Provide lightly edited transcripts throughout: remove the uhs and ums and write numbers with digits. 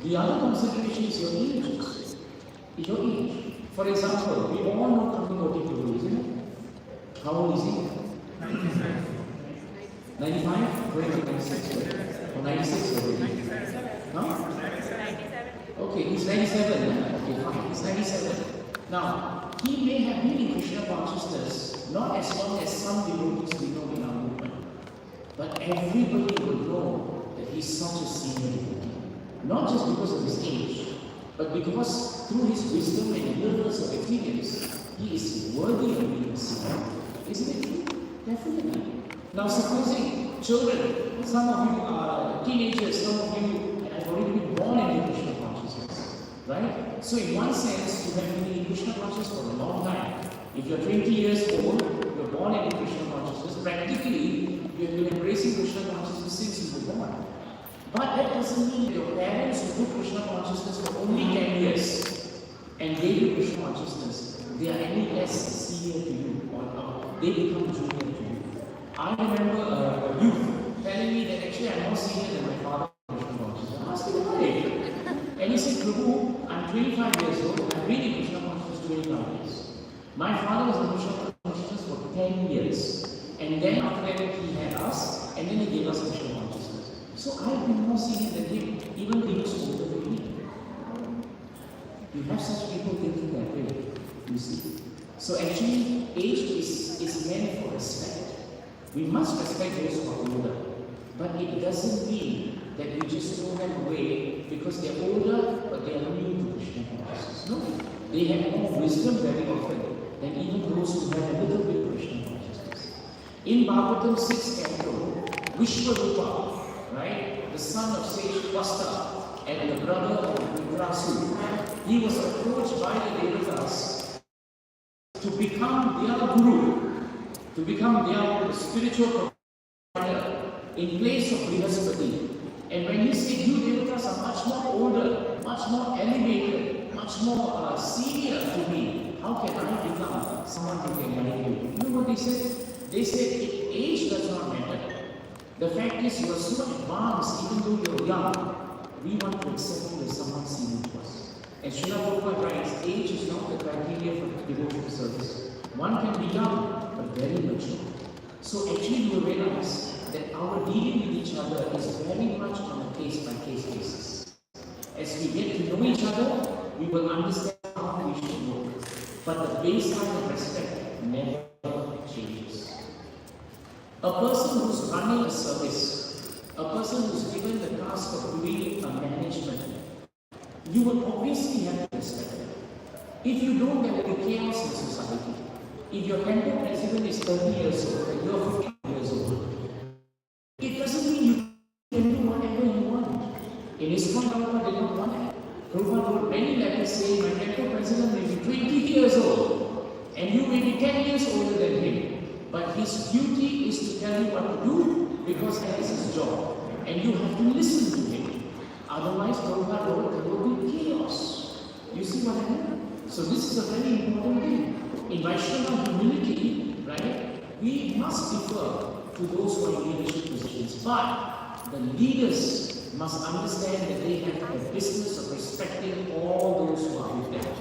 The other consideration is your age. Your age. For example, we all know Krishnamurti Prabhu, isn't it? How old is he? 95? Going to 96, right? Or 96 already? Huh? Okay, he's 97. Okay, fine. He's 97. Now, he may have been in Krishna consciousness not as long as some devotees we know in our movement, but everybody will know that he's such a senior devotee. Not just because of his age, but because through his wisdom and years of experience, he is worthy of being seen. Isn't it true? Definitely. Now, supposing children, some of you are teenagers, some of you have already been born into Krishna consciousness, right? So, in one sense, you have been in Krishna consciousness for a long time. If you're 20 years old, you're born into Krishna consciousness, practically, you have been embracing Krishna consciousness since you were born. But that doesn't mean your parents who took Krishna consciousness for only 10 years and gave you Krishna consciousness, they are any less senior to you or they become junior to you. I remember a youth telling me that actually I'm more senior than my father in Krishna consciousness. I asked him about it. And he said, Prabhu, I'm 25 years old, I've been in Krishna consciousness 25 years. My father was in Krishna consciousness for 10 years. And then after that he had us, and then he gave us Krishna consciousness. So I've been more senior than him, even though he was older than me. You have such people thinking that way, you see. So actually, age is meant for respect. We must respect those who are older. But it doesn't mean that we just throw them away because they're older, but they are new to Krishna consciousness. No, they have more wisdom very often than even those who have a little bit Krishna consciousness. In Bhagavatam 6th canto, Vishwarupa, right, the son of sage Vasta and the brother of Viprasu, he was approached by the Devatas to become their guru, to become their spiritual provider in place of Brihaspati. And when he said, you Devatas are much more older, much more elevated, much more senior to me, how can I become someone who can guide you? You know what they said? They said, age does not matter. The fact is, you are so advanced, even though you are young, we want to accept you as someone senior to us. And Srila Prabhupada writes, age is not the criteria for devotional service. One can be young, but very mature. So actually you will realize that our dealing with each other is very much on a case-by-case basis. As we get to know each other, we will understand how we should work. But the baseline of respect never changes. A person who's running a service, a person who's given the task of doing a management, you will obviously have to respect them. If you don't, there will be chaos in society. If your temple president is 30 years old and you're 50 years old, it doesn't mean you can do whatever you want. In ISKCON, Prabhupada did not want that. Prabhupada wrote many letters saying, my temple president may be 20 years old and you may be 10 years older than him. But his duty is to tell you what to do because that is his job. And you have to listen to him. Otherwise, Prabhupada wrote, there will be chaos. You see what I mean? So this is a very important thing. In Vaishnava humility, right, we must defer to those who are in leadership positions. But the leaders must understand that they have a business of respecting all those who are with them.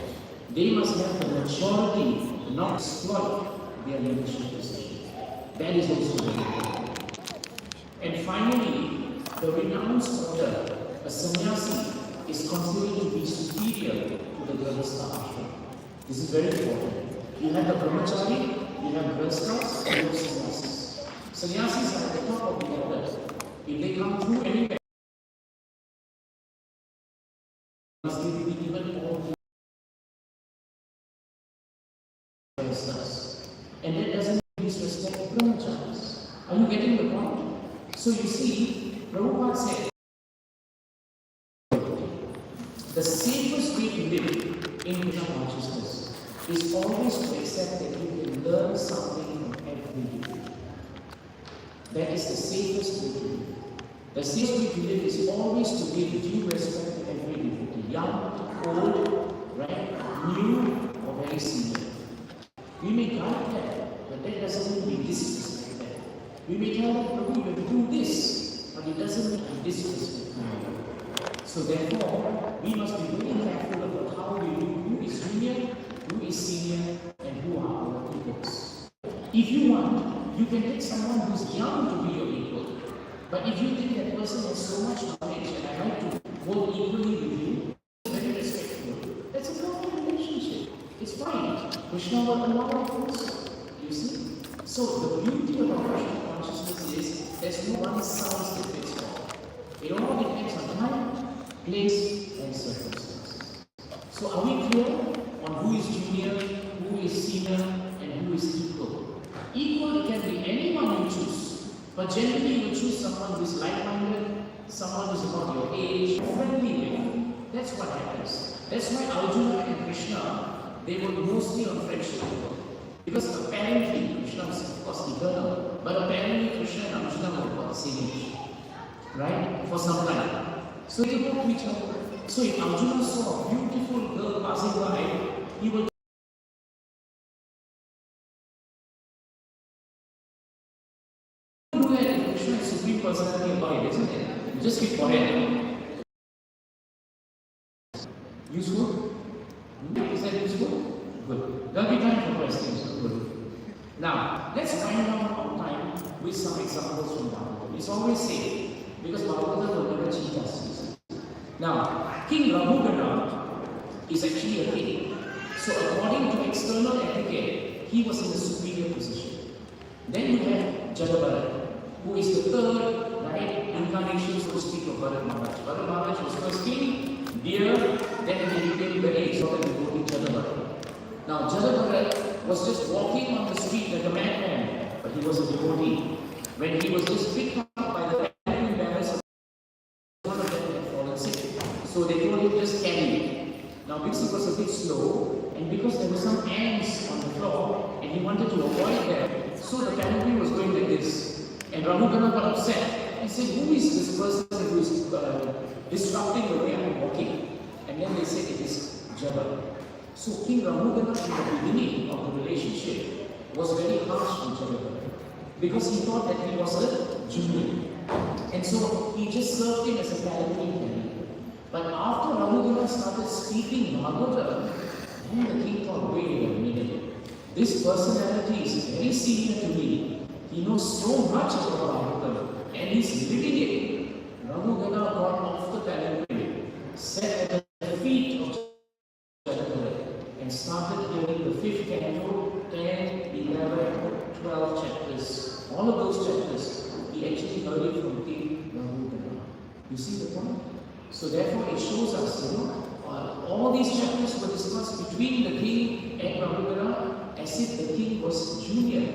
They must have the maturity, not exploit their leadership position. That is also very important. And finally, the renounced order, a sannyasi, is considered to be superior to the grahastha ashram. This is very important. You have the brahmachari, you have grahasthas, and you have sannyasis. Sannyasis are at the top of the order. If they come through anywhere, must be given all the grahasthas. And that doesn't disrespect brahmacharis. Are you getting the point? So you see, Prabhupada said, the safest way to live in Krishna consciousness is always to accept that you can learn something from every day. That is the safest way to live. The safest way to live is always to give due respect to every devotee, young, old, right, new, or very senior. We may guide them, but that doesn't mean we disrespect them. We may tell them, Prabhu, you have to do this, but it doesn't mean we disrespect them. So therefore, we must be very careful about how we do who is junior, who is senior, and who are our equals. If you want, you can take someone who's young to be your equal. But if you think that person has so much knowledge and I like to work equally with you, very respectful, that's a normal relationship. It's fine. Krishna will allow it also. You see? So the beauty of our Krishna consciousness is there's no one size that fits all. It all depends on time, place, and circumstances. So are we clear on who is junior, who is senior, and who is equal? Equal can be anyone you choose, but generally you choose someone who is like-minded, someone who is about your age, friendly with. That's what happens. That's why Arjuna and Krishna, they were mostly on friendship. Because apparently Krishna was of course eternal, but apparently Krishna and Arjuna were about the same age. Right? For some time. So they go to each other. So if Arjuna saw a beautiful girl passing by, he will do that if Krishna is supreme personality about it, isn't it? You just keep quiet. Useful? Is that useful? Good. There'll be time for questions. Good. Now, let's wind down our time with some examples from Bhagavad. It's always safe. Because Bhagavad will never cheat us. Now, King Raghugana is actually a king. So according to external etiquette, he was in a superior position. Then you have Jadabharat, who is the third, right, incarnation, so to speak, of Bharat Maharaj. Bharat Maharaj was first king, dear, then he became very exalted devotee Jadabharat. Now Jadabharat was just walking on the street like a madman, but he was a devotee. When he was just picked up by the so they told him just carry it. Now Bhiksu was a bit slow, and because there were some ants on the floor, and he wanted to avoid them, so the canopy was going like this. And Raghugana got upset and said, who is this person who is disrupting the way I am walking? And then they said it is Jabal. So King Raghugana in the beginning of the relationship was very harsh on Jabal because he thought that he was a junior. And so he just served him as a paladin. But after Raghugana started speaking Bhagavatam, then the king thought, wait a minute, this personality is very senior to me. He knows so much about Bhagavatam and he's living it. Raghugana got off the palanquin, sat at the feet of Jadabharat and started hearing the 5th canto, 10, 11, 12 chapters. All of those chapters, he actually heard it from King Raghugana. You see the point? So therefore it shows us, all these chapters were discussed between the king and Raghugana as if the king was junior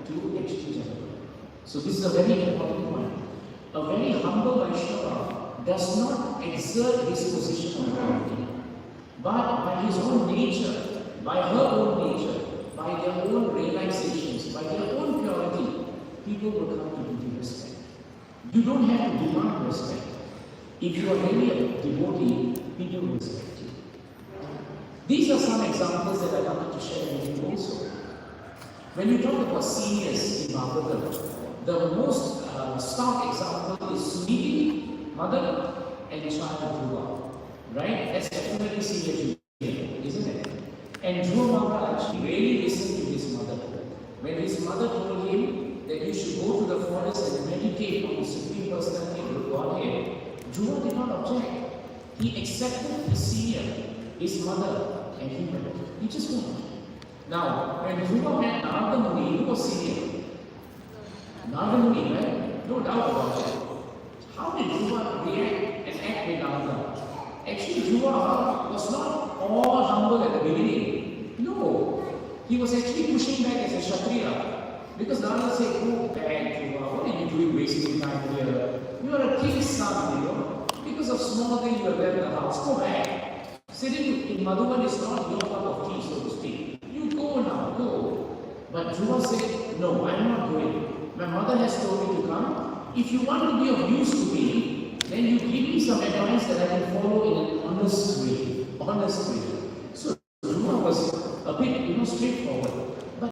to H.T. Jadabharat. So this is a very important point. A very humble Vaishnava does not exert his position on the king, but by his own nature, by her own nature, by their own realizations, by their own purity, people will come to give you respect. You don't have to demand respect. If you are really a devotee, people will respect you. These are some examples that I wanted to share with you also. When you talk about seniors in Bhagavatam, the most stark example is Suniti, mother, and child Dhruva. Right? That's definitely senior to him, isn't it? And Dhruva Maharaj really listened to his mother. When his mother told him that you should go to the forest and meditate on the Supreme Personality of the Godhead, Dhruva did not object. He accepted his senior, his mother, and he went. He just went. Now, when Dhruva met Narada Muni, who was senior? Narada Muni, right? No doubt about it. How did Dhruva react and act with Narada? Actually, Dhruva was not all humble at the beginning. No. He was actually pushing back as a Kshatriya. Because Narada said, go back, Dhruva. What are you doing wasting time here? You are a king's son, Because of small things you have left in the house. Go back. Sitting in Madhuban is not your cup of tea, so to speak. You go now, go. But Dhruva said, no, I'm not going. My mother has told me to come. If you want to be of use to me, then you give me some advice that I can follow in an honest way. So Dhruva was a bit, straightforward.